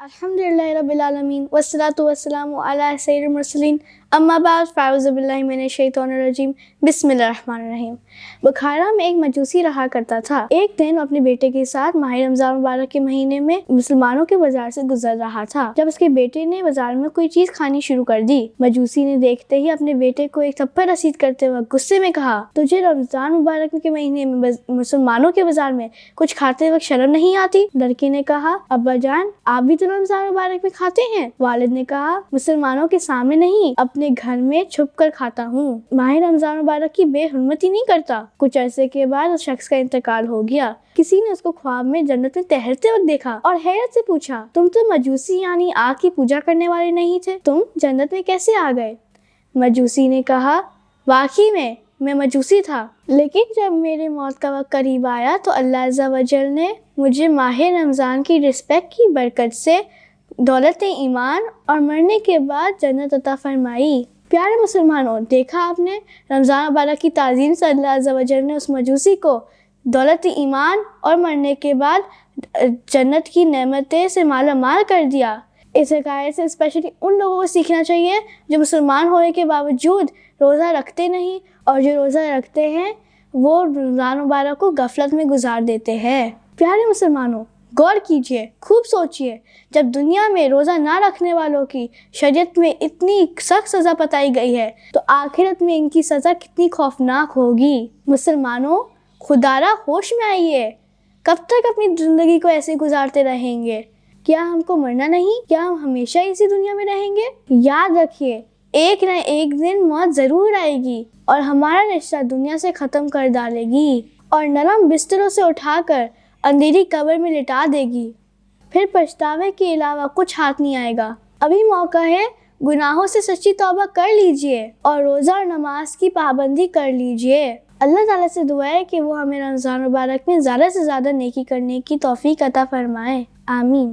الحمدللہ رب العالمین والصلاۃ والسلام علی سید المرسلین اما بعد فاعوذ باللہ من الشیطان الرجیم بسم اللہ الرحمن الرحیم۔ بکھارا میں ایک مجوسی رہا کرتا تھا۔ ایک دن اپنے بیٹے کے ساتھ ماہ رمضان مبارک کے مہینے میں مسلمانوں کے بازار سے گزر رہا تھا جب اس کے بیٹے نے بازار میں کوئی چیز کھانی شروع کر دی۔ مجوسی نے دیکھتے ہی اپنے بیٹے کو ایک تھپڑ رسید کرتے ہوئے غصے میں کہا، تجھے رمضان مبارک کے مہینے میں مسلمانوں کے بازار میں کچھ کھاتے وقت شرم نہیں آتی؟ لڑکی نے کہا، ابا جان آپ بھی تو رمضان مبارک میں کھاتے ہیں۔ والد نے کہا، مسلمانوں کے سامنے نہیں، اپنے گھر میں چھپ کر کھاتا ہوں، ماہ رمضان مبارک کی بے حرمتی نہیں کرتا۔ کچھ عرصے کے بعد اس شخص کا انتقال ہو گیا۔ کسی نے اس کو خواب میں جنت میں تیرتے وقت دیکھا اور حیرت سے پوچھا، تم تو مجوسی یعنی آگ کی پوجا کرنے والے نہیں تھے، تم جنت میں کیسے آ گئے؟ مجوسی نے کہا، واقعی میں مجوسی تھا، لیکن جب میرے موت کا وقت قریب آیا تو اللہ عز و جل نے مجھے ماہ رمضان کی رسپیکٹ کی برکت سے دولت ایمان اور مرنے کے بعد جنت عطا فرمائی۔ پیارے مسلمانوں، دیکھا آپ نے، رمضان مبارک کی تعظیم سے اللہ عز و جل نے اس مجوسی کو دولت ایمان اور مرنے کے بعد جنت کی نعمتیں سے مالا مال کر دیا۔ اس حکایت سے اسپیشلی ان لوگوں کو سیکھنا چاہیے جو مسلمان ہونے کے باوجود روزہ رکھتے نہیں، اور جو روزہ رکھتے ہیں وہ رمضان مبارک کو غفلت میں گزار دیتے ہیں۔ پیارے مسلمانوں، غور کیجئے، خوب سوچئے، جب دنیا میں روزہ نہ رکھنے والوں کی شریعت میں اتنی سخت سزا بتائی گئی ہے تو آخرت میں ان کی سزا کتنی خوفناک ہوگی۔ مسلمانوں، خدارا ہوش میں آئیے، کب تک اپنی زندگی کو ایسے گزارتے رہیں گے؟ کیا ہم کو مرنا نہیں؟ کیا ہم ہمیشہ اسی دنیا میں رہیں گے؟ یاد رکھیے، ایک نہ ایک دن موت ضرور آئے گی اور ہمارا رشتہ دنیا سے ختم کر ڈالے گی اور نرم بستروں سے اٹھا کر اندھیری قبر میں لٹا دے گی۔ پھر پچھتاوے کے علاوہ کچھ ہاتھ نہیں آئے گا۔ ابھی موقع ہے، گناہوں سے سچی توبہ کر لیجئے اور روزہ اور نماز کی پابندی کر لیجئے۔ اللہ تعالیٰ سے دعا ہے کہ وہ ہمیں رمضان مبارک میں زیادہ سے زیادہ نیکی کرنے کی توفیق عطا فرمائے۔ آمین۔